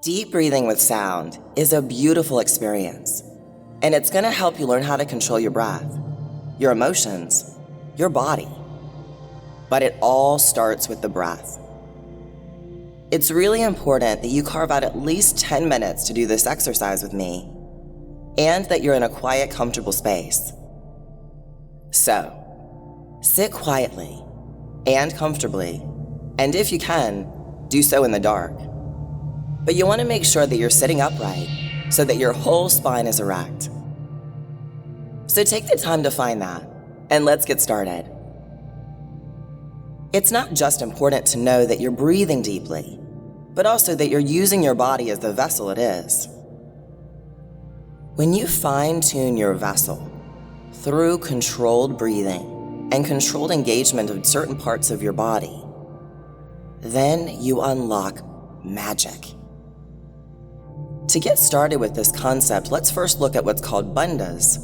Deep breathing with sound is a beautiful experience, and it's going to help you learn how to control your breath, your emotions, your body. But it all starts with the breath. It's really important that you carve out at least 10 minutes to do this exercise with me, and that you're in a quiet, comfortable space. So, sit quietly and comfortably, and if you can, do so in the dark. But you want to make sure that you're sitting upright so that your whole spine is erect. So take the time to find that, and let's get started. It's not just important to know that you're breathing deeply, but also that you're using your body as the vessel it is. When you fine-tune your vessel through controlled breathing and controlled engagement of certain parts of your body, then you unlock magic. To get started with this concept, let's first look at what's called bandhas.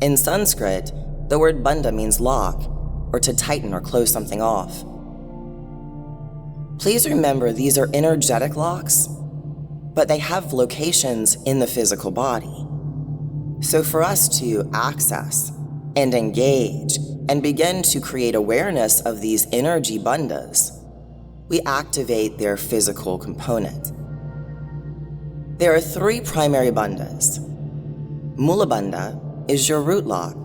In Sanskrit, the word bandha means lock, or to tighten or close something off. Please remember these are energetic locks, but they have locations in the physical body. So for us to access and engage and begin to create awareness of these energy bandhas, we activate their physical component. There are 3 primary bandhas. Mula bandha is your root lock.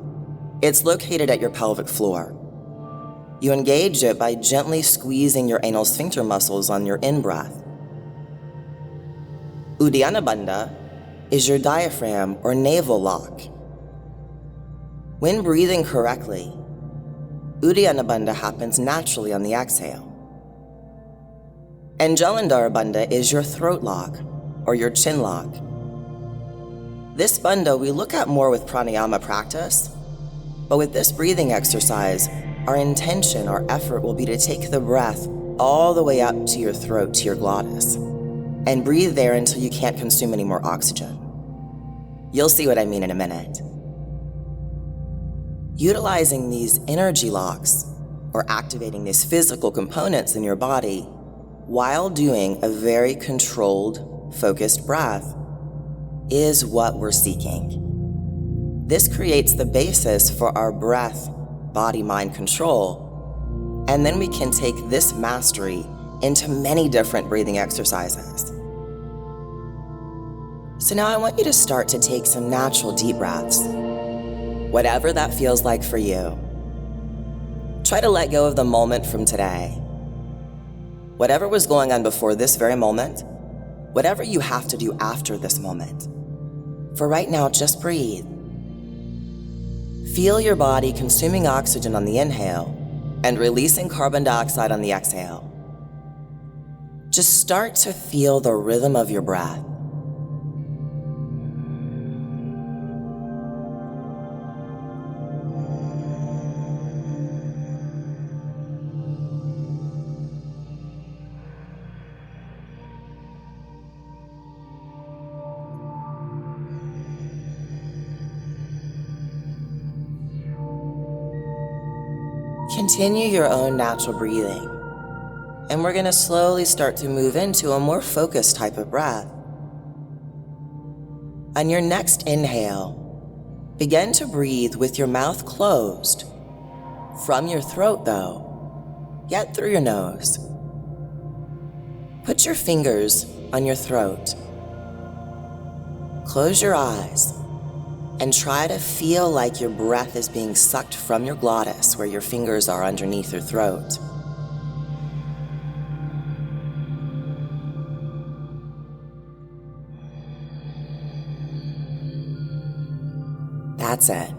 It's located at your pelvic floor. You engage it by gently squeezing your anal sphincter muscles on your in-breath. Uddiyana bandha is your diaphragm or navel lock. When breathing correctly, Uddiyana bandha happens naturally on the exhale. And Jalandhara bandha is your throat lock, or your chin lock. This bandha we look at more with pranayama practice, but with this breathing exercise, our intention, our effort will be to take the breath all the way up to your throat, to your glottis, and breathe there until you can't consume any more oxygen. You'll see what I mean in a minute. Utilizing these energy locks, or activating these physical components in your body, while doing a very controlled, focused breath, is what we're seeking. This creates the basis for our breath, body-mind control, and then we can take this mastery into many different breathing exercises. So now I want you to start to take some natural deep breaths, whatever that feels like for you. Try to let go of the moment from today. Whatever was going on before this very moment, whatever you have to do after this moment. For right now, just breathe. Feel your body consuming oxygen on the inhale and releasing carbon dioxide on the exhale. Just start to feel the rhythm of your breath. Continue your own natural breathing, and we're going to slowly start to move into a more focused type of breath. On your next inhale, begin to breathe with your mouth closed, from your throat though, yet through your nose. Put your fingers on your throat. Close your eyes and try to feel like your breath is being sucked from your glottis, where your fingers are underneath your throat. That's it.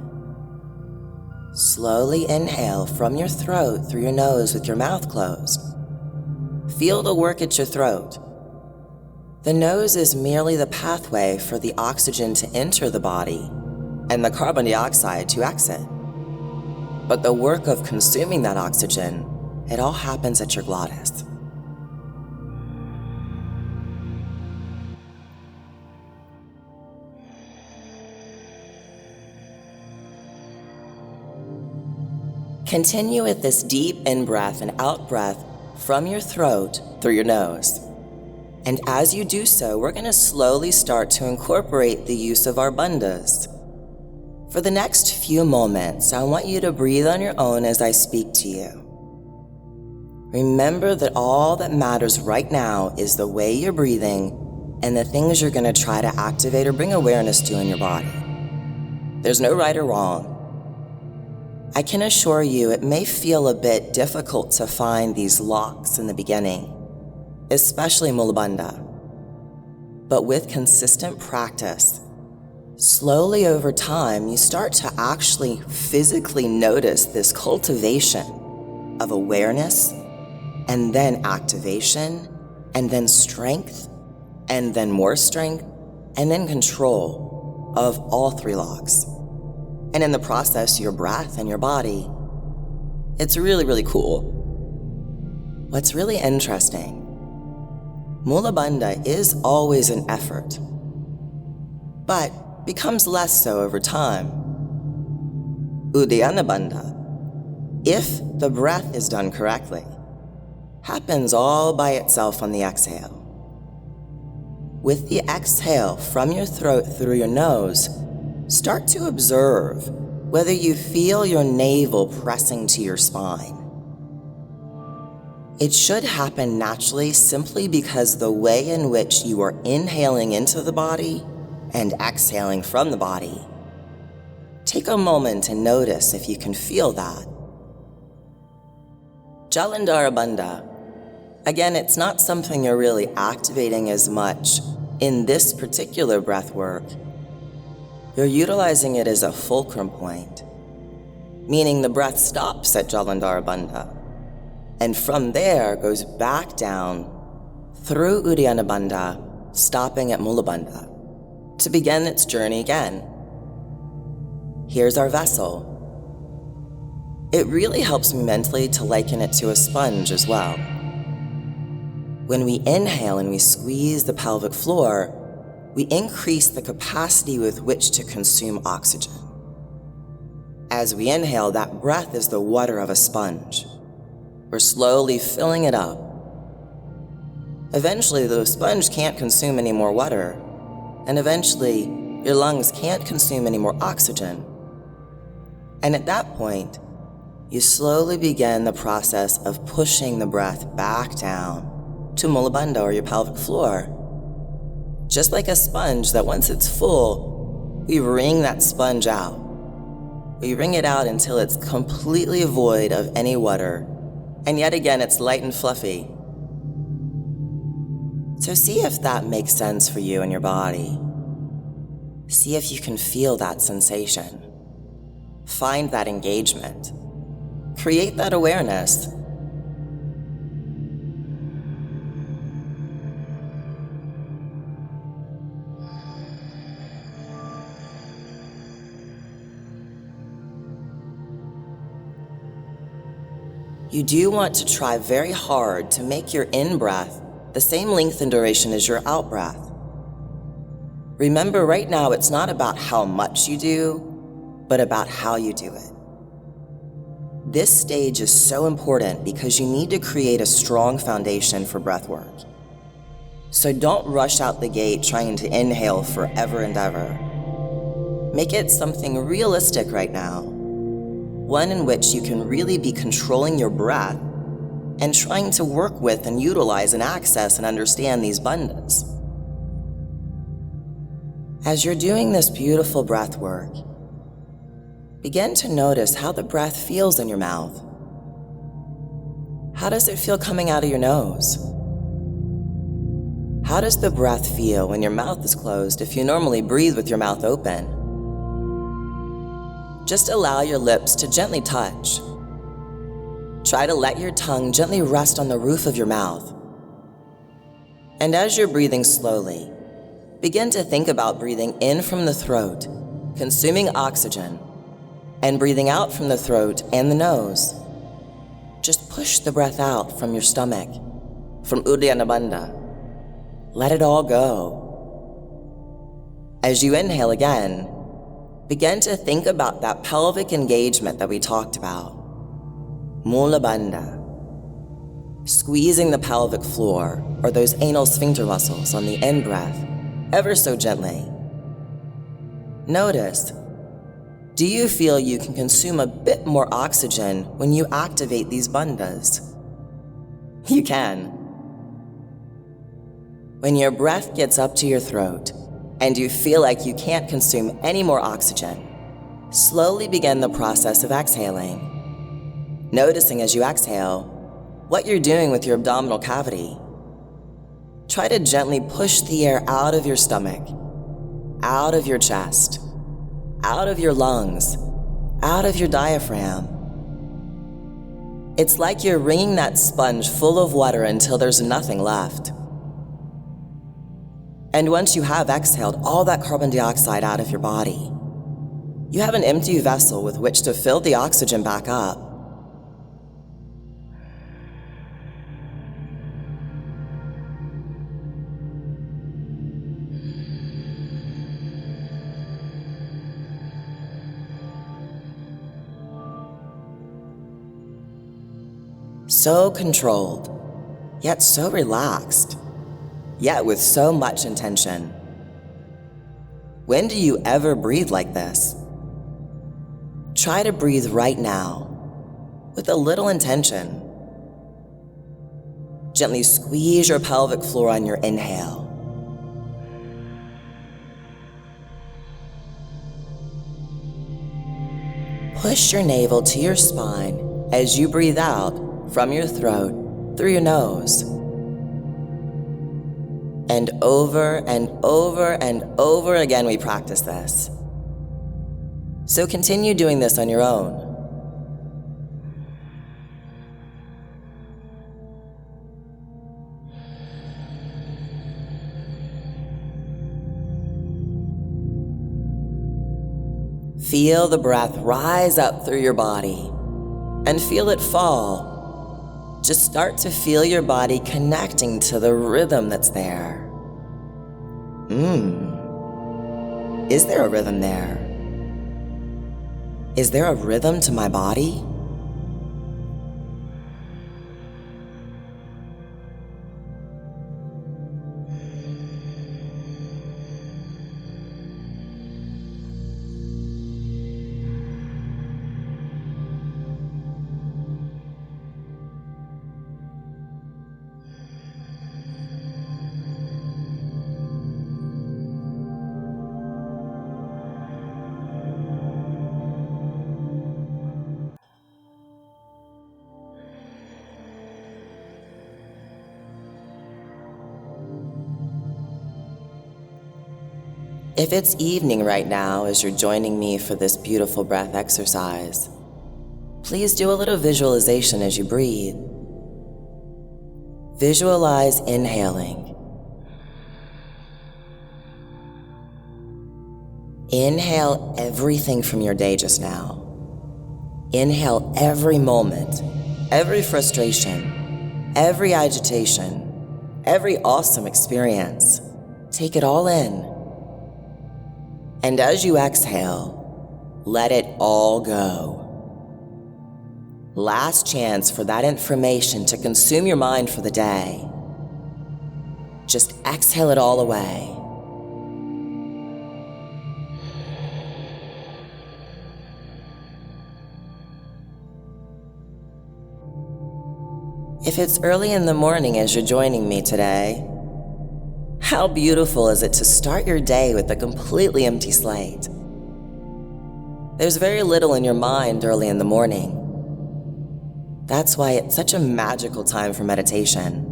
Slowly inhale from your throat through your nose with your mouth closed. Feel the work at your throat. The nose is merely the pathway for the oxygen to enter the body and the carbon dioxide to exit. But the work of consuming that oxygen, it all happens at your glottis. Continue with this deep in-breath and out-breath from your throat through your nose. And as you do so, we're going to slowly start to incorporate the use of our bandhas. For the next few moments, I want you to breathe on your own as I speak to you. Remember that all that matters right now is the way you're breathing and the things you're going to try to activate or bring awareness to in your body. There's no right or wrong. I can assure you it may feel a bit difficult to find these locks in the beginning, especially Mula Bandha. But with consistent practice, slowly over time, you start to actually physically notice this cultivation of awareness, and then activation, and then strength, and then more strength, and then control of all three locks. And in the process, your breath and your body. It's really, really cool. What's really interesting, Mula Bandha is always an effort, but becomes less so over time. Uddiyana Bandha, if the breath is done correctly, happens all by itself on the exhale. With the exhale from your throat through your nose, start to observe whether you feel your navel pressing to your spine. It should happen naturally simply because the way in which you are inhaling into the body and exhaling from the body. Take a moment and notice if you can feel that. Jalandhara Bandha. Again, it's not something you're really activating as much in this particular breath work. You're utilizing it as a fulcrum point, meaning the breath stops at Jalandhara Bandha, and from there goes back down through Uddiyana Bandha, stopping at Mula Bandha, to begin its journey again. Here's our vessel. It really helps me mentally to liken it to a sponge as well. When we inhale and we squeeze the pelvic floor, we increase the capacity with which to consume oxygen. As we inhale, that breath is the water of a sponge. We're slowly filling it up. Eventually, the sponge can't consume any more water, and eventually, your lungs can't consume any more oxygen. And at that point, you slowly begin the process of pushing the breath back down to Mula Bandha or your pelvic floor. Just like a sponge that once it's full, we wring that sponge out. We wring it out until it's completely void of any water, and yet again it's light and fluffy. So see if that makes sense for you and your body. See if you can feel that sensation. Find that engagement. Create that awareness. You do want to try very hard to make your in-breath the same length and duration as your out-breath. Remember, right now it's not about how much you do, but about how you do it. This stage is so important because you need to create a strong foundation for breath work. So don't rush out the gate trying to inhale forever and ever. Make it something realistic right now. One in which you can really be controlling your breath and trying to work with and utilize and access and understand these bandhas. As you're doing this beautiful breath work, begin to notice how the breath feels in your mouth. How does it feel coming out of your nose? How does the breath feel when your mouth is closed if you normally breathe with your mouth open? Just allow your lips to gently touch. Try to let your tongue gently rest on the roof of your mouth. And as you're breathing slowly, begin to think about breathing in from the throat, consuming oxygen, and breathing out from the throat and the nose. Just push the breath out from your stomach, from Uddiyana Bandha. Let it all go. As you inhale again, begin to think about that pelvic engagement that we talked about. Mula Bandha. squeezing the pelvic floor or those anal sphincter muscles on the in-breath ever so gently. Notice, do you feel you can consume a bit more oxygen when you activate these bandhas? You can. When your breath gets up to your throat and you feel like you can't consume any more oxygen, slowly begin the process of exhaling. Noticing as you exhale what you're doing with your abdominal cavity. Try to gently push the air out of your stomach, out of your chest, out of your lungs, out of your diaphragm. It's like you're wringing that sponge full of water until there's nothing left. And once you have exhaled all that carbon dioxide out of your body, you have an empty vessel with which to fill the oxygen back up. So controlled, yet so relaxed, yet with so much intention. When do you ever breathe like this? Try to breathe right now, with a little intention. Gently squeeze your pelvic floor on your inhale. Push your navel to your spine as you breathe out from your throat through your nose. And over and over and over again we practice this. So continue doing this on your own. Feel the breath rise up through your body and feel it fall. Just start to feel your body connecting to the rhythm that's there. Is there a rhythm there? Is there a rhythm to my body? If it's evening right now as you're joining me for this beautiful breath exercise, please do a little visualization as you breathe. Visualize inhaling. Inhale everything from your day just now. Inhale every moment, every frustration, every agitation, every awesome experience. Take it all in. And as you exhale, let it all go. Last chance for that information to consume your mind for the day. Just exhale it all away. If it's early in the morning as you're joining me today, how beautiful is it to start your day with a completely empty slate? There's very little in your mind early in the morning. That's why it's such a magical time for meditation.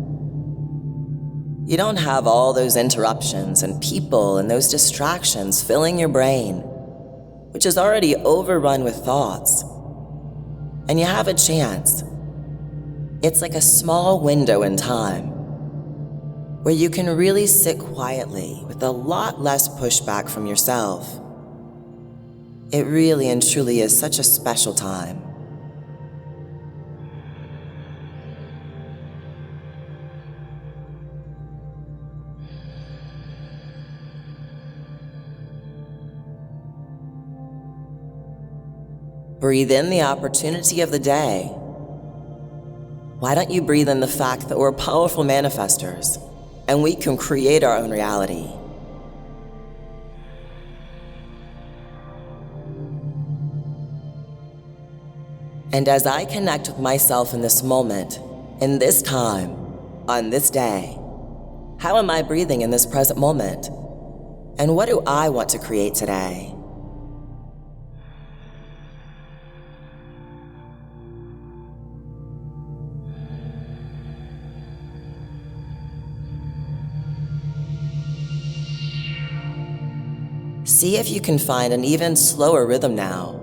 You don't have all those interruptions and people and those distractions filling your brain, which is already overrun with thoughts. And you have a chance. It's like a small window in time where you can really sit quietly with a lot less pushback from yourself. It really and truly is such a special time. Breathe in the opportunity of the day. Why don't you breathe in the fact that we're powerful manifestors and we can create our own reality? And as I connect with myself in this moment, in this time, on this day, how am I breathing in this present moment? And what do I want to create today? See if you can find an even slower rhythm now.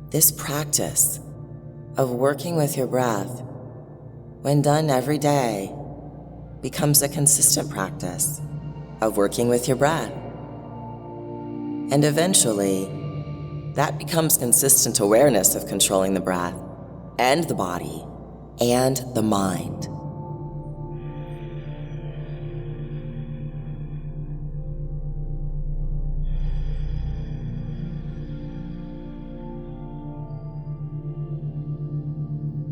This practice of working with your breath, when done every day, becomes a consistent practice of working with your breath. And eventually, that becomes consistent awareness of controlling the breath and the body and the mind.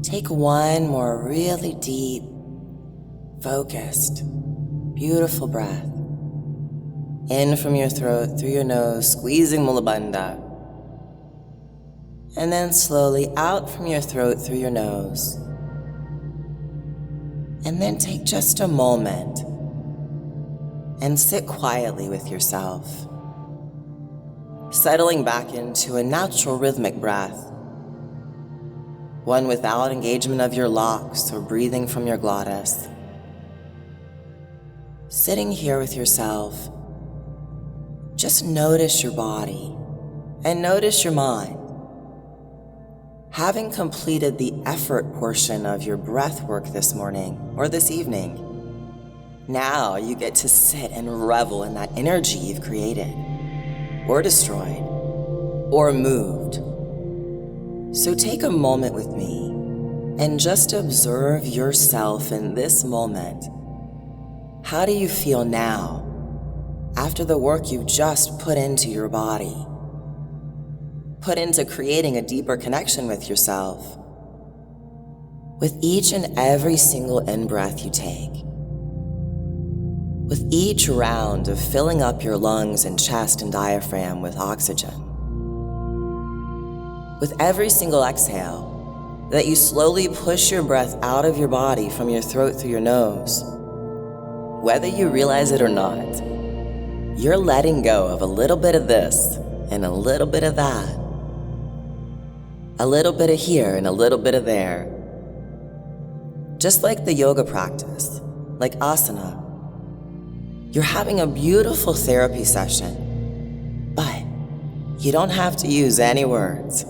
Take one more really deep, focused, beautiful breath. In from your throat, through your nose, squeezing Mula Bandha. And then slowly out from your throat, through your nose. And then take just a moment and sit quietly with yourself, settling back into a natural rhythmic breath. One without engagement of your locks or breathing from your glottis. Sitting here with yourself, just notice your body and notice your mind. Having completed the effort portion of your breath work this morning or this evening, now you get to sit and revel in that energy you've created, or destroyed, or moved. So take a moment with me and just observe yourself in this moment. How do you feel now after the work you've just put into your body? Put into creating a deeper connection with yourself. With each and every single in-breath you take. With each round of filling up your lungs and chest and diaphragm with oxygen. With every single exhale, that you slowly push your breath out of your body from your throat through your nose. Whether you realize it or not, you're letting go of a little bit of this and a little bit of that. A little bit of here and a little bit of there. Just like the yoga practice, like asana, you're having a beautiful therapy session, but you don't have to use any words.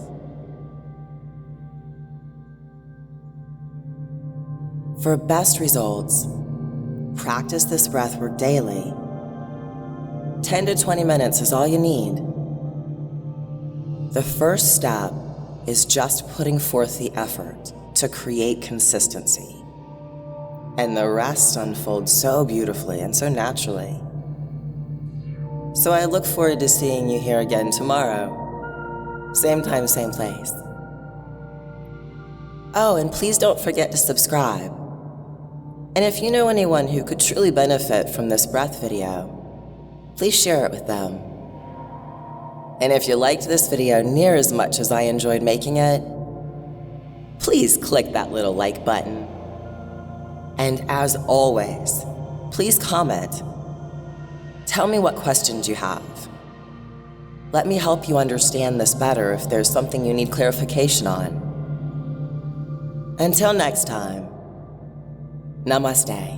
For best results, practice this breathwork daily. 10 to 20 minutes is all you need. The first step is just putting forth the effort to create consistency. And the rest unfolds so beautifully and so naturally. So I look forward to seeing you here again tomorrow. Same time, same place. Oh, and please don't forget to subscribe. And if you know anyone who could truly benefit from this breath video, please share it with them. And if you liked this video near as much as I enjoyed making it, please click that little like button. And as always, please comment. Tell me what questions you have. Let me help you understand this better if there's something you need clarification on. Until next time, namaste.